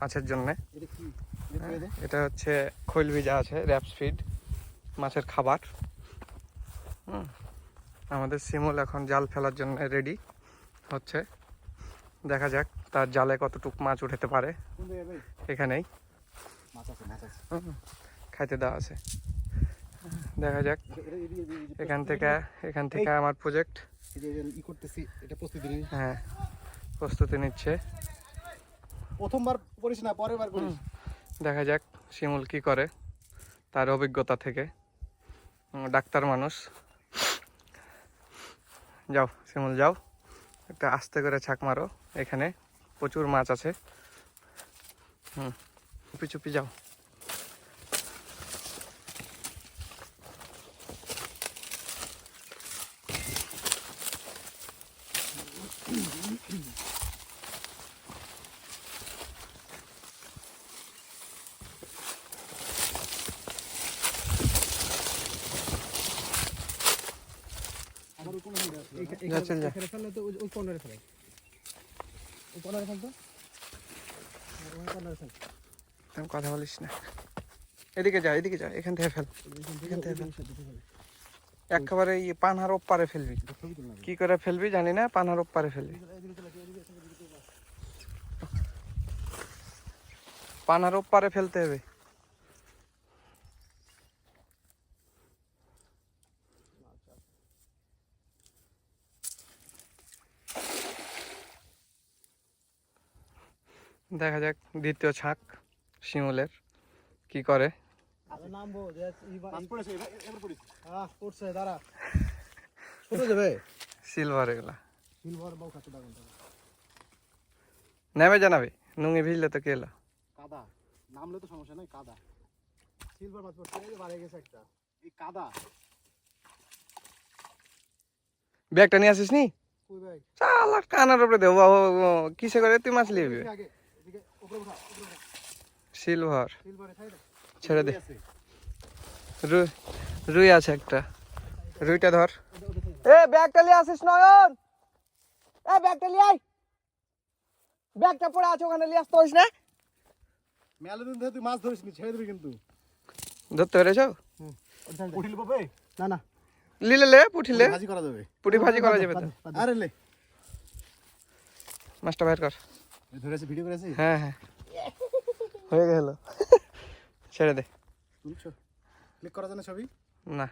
মাছের জন্য এটা হচ্ছে খৈল ভিজা আছে, র্যাপস ফিড, মাছের খাবার। আমাদের শিমুল এখন জাল ফেলার জন্য রেডি হচ্ছে। দেখা যাক তার জালে কতটুক মাছ উঠাতে পারে। এখানেই খাইতে দেওয়া আছে, দেখা যাক। এখান থেকে আমার প্রজেক্ট, হ্যাঁ প্রস্তুতি নিচ্ছে। প্রথমবার করিস না, পরের বার করিস। দেখা যাক শিমুল কি করে তার অভিজ্ঞতা থেকে। ডাক্তার মানুষ। যাও শিমুল যাও, একটা আস্তে করে ছাক মারো, এখানে প্রচুর মাছ আছে। চুপি চুপি যাও। কথা বলিস না, এদিকে যা, এদিকে যা, এখান থেকে ফেল, এখান থেকে ফেল। একেবারে পানহার ওপারে ফেলবি, কি করে ফেলবি জানি না, পানহার ওপারে ফেলবি, পানহার ওপারে ফেলতে হবে। দেখা যাক দ্বিতীয় ছাক শিমুলের কি করে। সিলভার এগুলা নেমে জানাবে, নুঙ্গি ভিজলে তো কেলা কাদা নামলে তো সমস্যা নাই। কাদা সিলভার মাছ পড়ছে, এই যে বাড়ে গেছে একটা, এই কাদা। ব্যাগটা নিয়ে আসিস নি? কই ভাই? চালা কানার উপরে দেবো, কিসে করে তুই মাছ নিবি? সিলভার ছেড়ে দে, রুই আছে একটা, রুইটা ধর। এ ব্যাগটা নিয়ে আসিস নয়ন, এ ব্যাগটা নিয়ে আয়, ব্যাগটা পড়ে আছে ওখানে, নিয়ে আসতে হইস না। মেলাদিন ধরে তুই মাছ ধরিস নি, ছেড়ে দিবি কিন্তু। ধরতে পেরেছ? উঠিল পাবে না? না লিলে লে, পুঠিলে ভাজি করা যাবে, পুটি ভাজি করা যাবে তো। আরে লে মাছটা বাইর কর। ধরেছি, ভিডিও করেছি। হ্যাঁ হ্যাঁ হয়ে গেল, ছেড়ে দে। তুলছো ক্লিক করার জন্য ছবি না।